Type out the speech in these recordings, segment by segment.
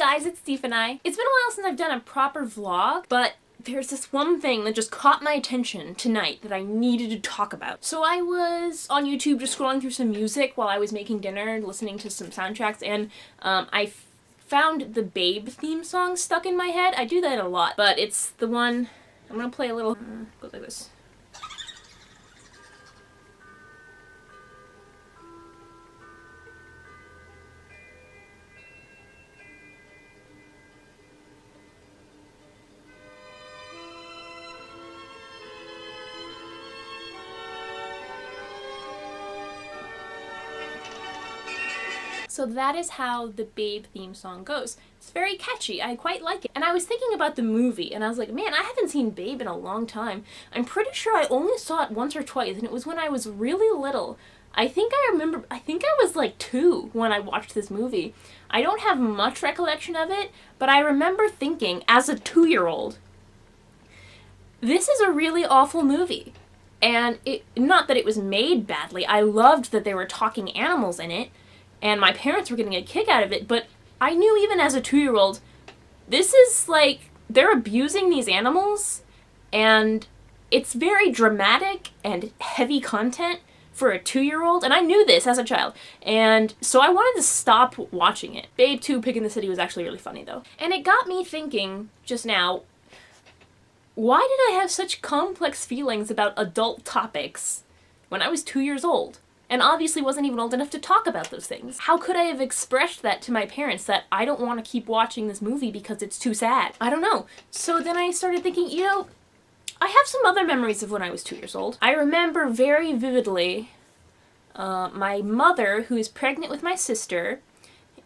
guys, it's Steefeni. It's been a while since I've done a proper vlog, but there's this one thing that just caught my attention tonight that I needed to talk about. So I was on YouTube just scrolling through some music while I was making dinner, listening to some soundtracks, and I found the Babe theme song stuck in my head. I do that a lot, but it's the one, I'm gonna play a little, goes like this. So that is how the Babe theme song goes. It's very catchy. I quite like it. And I was thinking about the movie, and I was like, man, I haven't seen Babe in a long time. I'm pretty sure I only saw it once or twice, and it was when I was really little. I think I was like 2 when I watched this movie. I don't have much recollection of it, but I remember thinking, as a 2-year-old, this is a really awful movie. And not that it was made badly. I loved that there were talking animals in it, and my parents were getting a kick out of it, but I knew even as a 2-year-old, this is like, they're abusing these animals, and it's very dramatic and heavy content for a 2-year-old, and I knew this as a child, and so I wanted to stop watching it. Babe 2 Pig in the City was actually really funny though. And it got me thinking just now, why did I have such complex feelings about adult topics when I was 2 years old? And obviously wasn't even old enough to talk about those things. How could I have expressed that to my parents, that I don't want to keep watching this movie because it's too sad? I don't know. So then I started thinking, you know, I have some other memories of when I was 2 years old. I remember very vividly my mother, who is pregnant with my sister,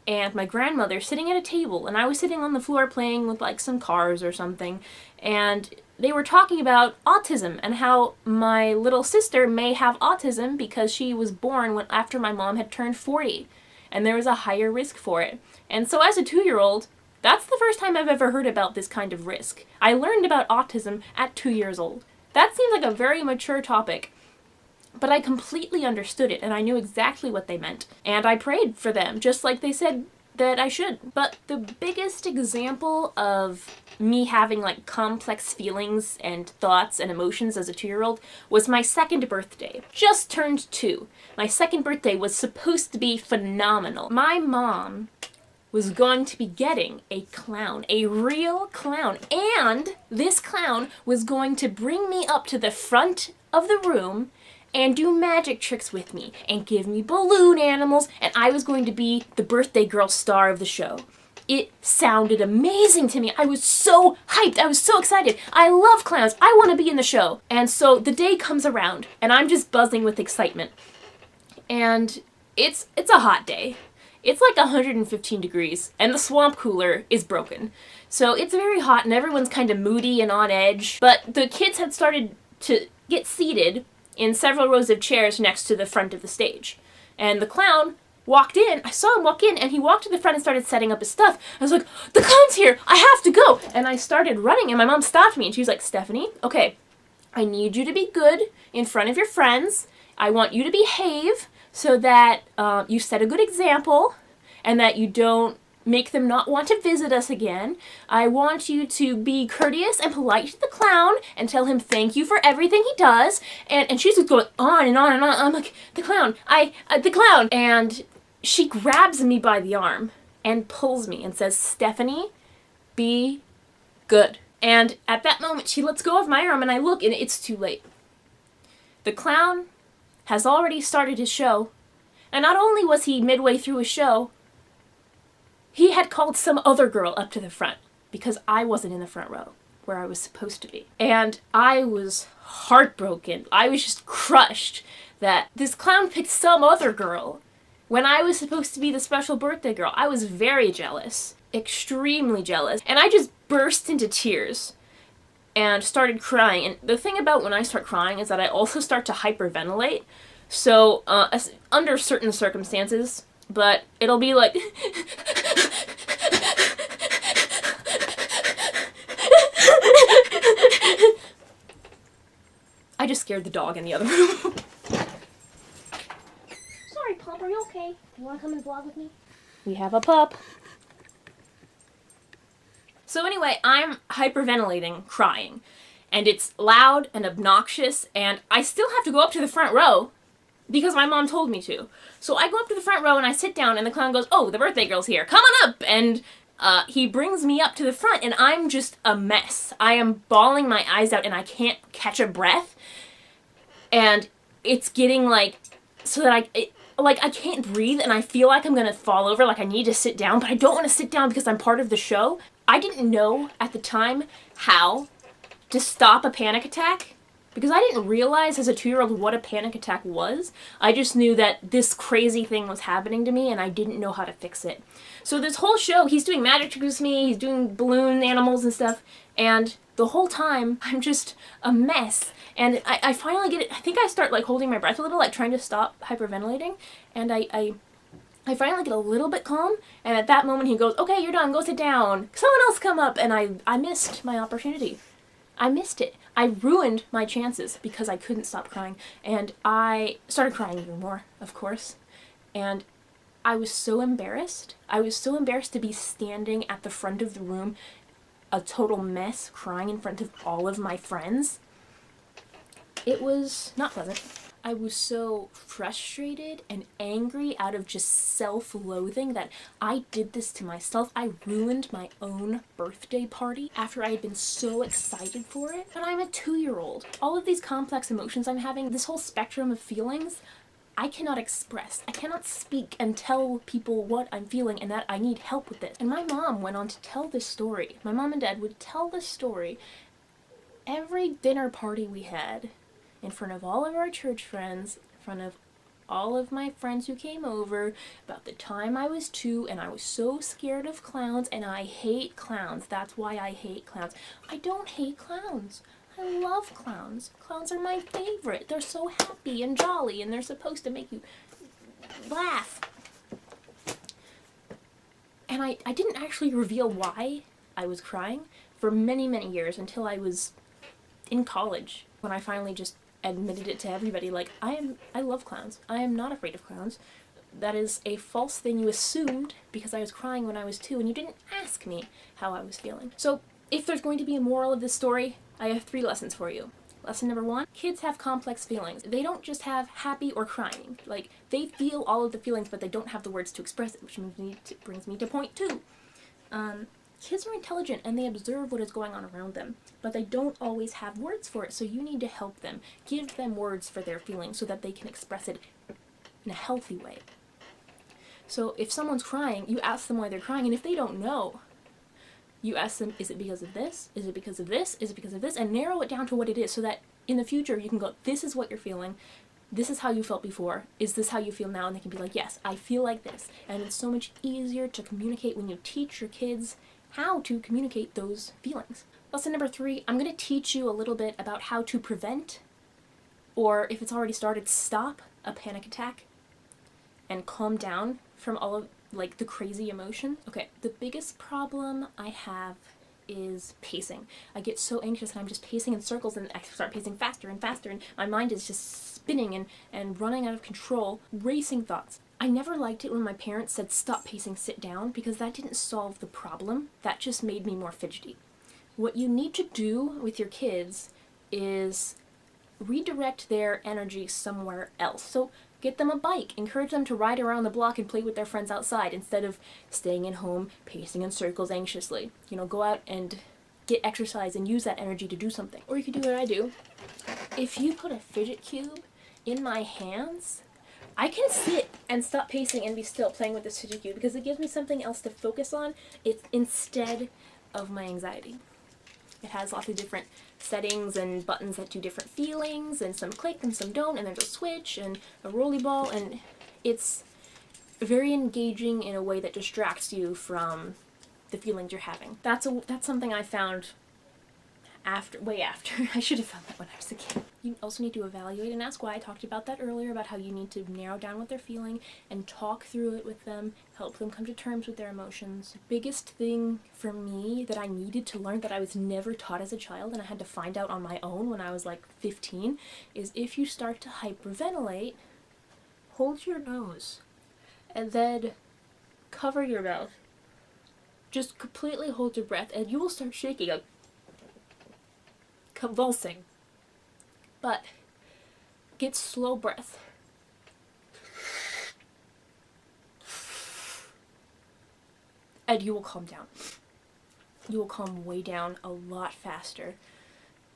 and my grandmother sitting at a table, and I was sitting on the floor playing with like some cars or something, and they were talking about autism and how my little sister may have autism because she was born after my mom had turned 40, and there was a higher risk for it. And so as a 2-year-old, that's the first time I've ever heard about this kind of risk. I learned about autism at 2 years old. That seems like a very mature topic, but I completely understood it, and I knew exactly what they meant. And I prayed for them, just like they said that I should. But the biggest example of me having like complex feelings and thoughts and emotions as a 2-year-old was my second birthday. Just turned 2. My second birthday was supposed to be phenomenal. My mom was going to be getting a clown, a real clown, and this clown was going to bring me up to the front of the room and do magic tricks with me, and give me balloon animals, and I was going to be the birthday girl star of the show. It sounded amazing to me. I was so hyped. I was so excited. I love clowns. I want to be in the show. And so the day comes around, and I'm just buzzing with excitement. And it's a hot day. It's like 115 degrees, and the swamp cooler is broken. So it's very hot, and everyone's kind of moody and on edge. But the kids had started to get seated in several rows of chairs next to the front of the stage. And the clown walked in. I saw him walk in, and he walked to the front and started setting up his stuff. I was like, the clown's here! I have to go! And I started running, and my mom stopped me, and she was like, Steefeni, okay, I need you to be good in front of your friends. I want you to behave so that you set a good example, and that you don't make them not want to visit us again. I want you to be courteous and polite to the clown and tell him thank you for everything he does. And she's just going on and on and on. I'm like, the clown, the clown. And she grabs me by the arm and pulls me and says, Steefeni, be good. And at that moment, she lets go of my arm, and I look, and it's too late. The clown has already started his show. And not only was he midway through his show, he had called some other girl up to the front because I wasn't in the front row where I was supposed to be. And I was heartbroken. I was just crushed that this clown picked some other girl when I was supposed to be the special birthday girl. I was very jealous, extremely jealous. And I just burst into tears and started crying. And the thing about when I start crying is that I also start to hyperventilate. So under certain circumstances, but it'll be like I just scared the dog in the other room. Sorry, Pop, are you okay? You want to come and vlog with me? We have a pup. So anyway, I'm hyperventilating, crying, and it's loud and obnoxious, and I still have to go up to the front row because my mom told me to. So I go up to the front row and I sit down, and the clown goes, "Oh, the birthday girl's here. Come on up!" And he brings me up to the front, and I'm just a mess. I am bawling my eyes out, and I can't catch a breath. And it's getting like, so that I can't breathe, and I feel like I'm gonna fall over, like I need to sit down, but I don't want to sit down because I'm part of the show. I didn't know at the time how to stop a panic attack, because I didn't realize as a 2-year-old what a panic attack was. I just knew that this crazy thing was happening to me, and I didn't know how to fix it. So this whole show, he's doing magic tricks with me, he's doing balloon animals and stuff, and the whole time, I'm just a mess. And I finally get it. I think I start like holding my breath a little, like trying to stop hyperventilating, and I finally get a little bit calm, and at that moment he goes, "Okay, you're done, go sit down. Someone else come up," and I missed my opportunity. I missed it. I ruined my chances because I couldn't stop crying, and I started crying even more, of course, and I was so embarrassed. I was so embarrassed to be standing at the front of the room, a total mess, crying in front of all of my friends. It was not pleasant. I was so frustrated and angry out of just self-loathing that I did this to myself. I ruined my own birthday party after I had been so excited for it. And I'm a 2-year-old. All of these complex emotions I'm having, this whole spectrum of feelings, I cannot express. I cannot speak and tell people what I'm feeling and that I need help with this. And my mom went on to tell this story. My mom and dad would tell this story every dinner party we had, in front of all of our church friends, in front of all of my friends who came over, about the time I was 2 and I was so scared of clowns, and I hate clowns. That's why I hate clowns. I don't hate clowns. I love clowns. Clowns are my favorite. They're so happy and jolly, and they're supposed to make you laugh. And I didn't actually reveal why I was crying for many, many years until I was in college, when I finally just admitted it to everybody, like, I love clowns. I am not afraid of clowns. That is a false thing you assumed because I was crying when I was 2 and you didn't ask me how I was feeling. So if there's going to be a moral of this story, I have 3 lessons for you. Lesson number 1, kids have complex feelings. They don't just have happy or crying. Like, they feel all of the feelings, but they don't have the words to express it, which brings me to point 2. Kids are intelligent and they observe what is going on around them, but they don't always have words for it, so you need to help them. Give them words for their feelings so that they can express it in a healthy way. So if someone's crying, you ask them why they're crying, and if they don't know, you ask them, is it because of this? Is it because of this? Is it because of this? And narrow it down to what it is so that in the future you can go, this is what you're feeling. This is how you felt before. Is this how you feel now? And they can be like, yes, I feel like this. And it's so much easier to communicate when you teach your kids how to communicate those feelings. Lesson number 3, I'm going to teach you a little bit about how to prevent, or if it's already started, stop a panic attack and calm down from all of like the crazy emotion. Okay, the biggest problem I have is pacing. I get so anxious and I'm just pacing in circles, and I start pacing faster and faster, and my mind is just spinning and running out of control, racing thoughts. I never liked it when my parents said stop pacing, sit down, because that didn't solve the problem. That just made me more fidgety. What you need to do with your kids is redirect their energy somewhere else. So get them a bike, encourage them to ride around the block and play with their friends outside instead of staying at home pacing in circles anxiously. You know, go out and get exercise and use that energy to do something. Or you could do what I do. If you put a fidget cube in my hands, I can sit and stop pacing and be still playing with this fidget cube because it gives me something else to focus on. It's instead of my anxiety. It has lots of different settings and buttons that do different feelings, and some click and some don't, and there's a switch and a rolly ball, and it's very engaging in a way that distracts you from the feelings you're having. That's something I found way after. I should have found that when I was a kid. You also need to evaluate and ask why. I talked about that earlier, about how you need to narrow down what they're feeling and talk through it with them, help them come to terms with their emotions. The biggest thing for me that I needed to learn that I was never taught as a child, and I had to find out on my own when I was like 15, is if you start to hyperventilate, hold your nose and then cover your mouth Just completely hold your breath and you will start shaking, like convulsing. But get slow breath. And you will calm down. You will calm way down a lot faster.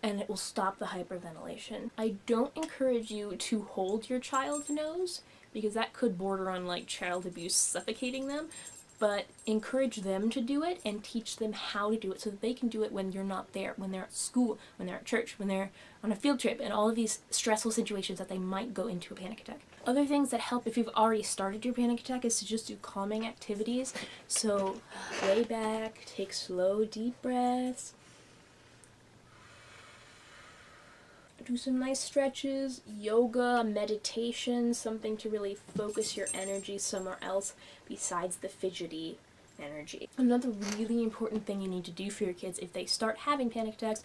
And it will stop the hyperventilation. I don't encourage you to hold your child's nose, because that could border on like child abuse, suffocating them, but encourage them to do it and teach them how to do it so that they can do it when you're not there, when they're at school, when they're at church, when they're on a field trip, and all of these stressful situations that they might go into a panic attack. Other things that help if you've already started your panic attack is to just do calming activities. So lay back, take slow, deep breaths, do some nice stretches, yoga, meditation, something to really focus your energy somewhere else besides the fidgety energy. Another really important thing you need to do for your kids if they start having panic attacks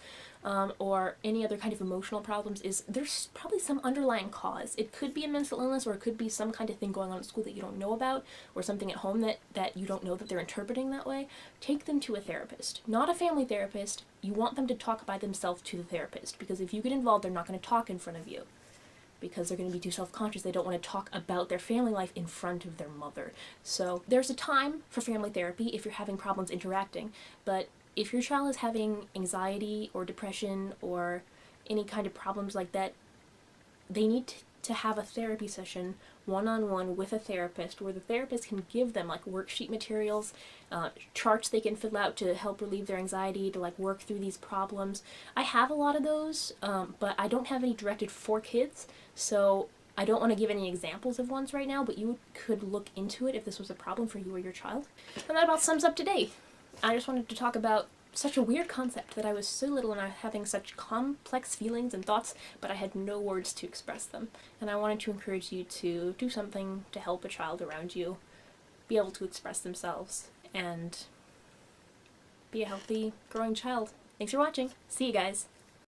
or any other kind of emotional problems is there's probably some underlying cause. It could be a mental illness, or it could be some kind of thing going on at school that you don't know about, or something at home that you don't know that they're interpreting that way. Take them to a therapist, not a family therapist. You want them to talk by themselves to the therapist, because if you get involved, they're not going to talk in front of you, because they're going to be too self-conscious. They don't want to talk about their family life in front of their mother. So there's a time for family therapy if you're having problems interacting, but if your child is having anxiety or depression or any kind of problems like that, they need to have a therapy session one-on-one with a therapist, where the therapist can give them like worksheet materials, charts they can fill out to help relieve their anxiety, to like work through these problems. I have a lot of those, but I don't have any directed for kids, so I don't want to give any examples of ones right now, but you could look into it if this was a problem for you or your child. And that about sums up today. I just wanted to talk about such a weird concept, that I was so little and I was having such complex feelings and thoughts, but I had no words to express them. And I wanted to encourage you to do something to help a child around you be able to express themselves and be a healthy, growing child. Thanks for watching. See you guys.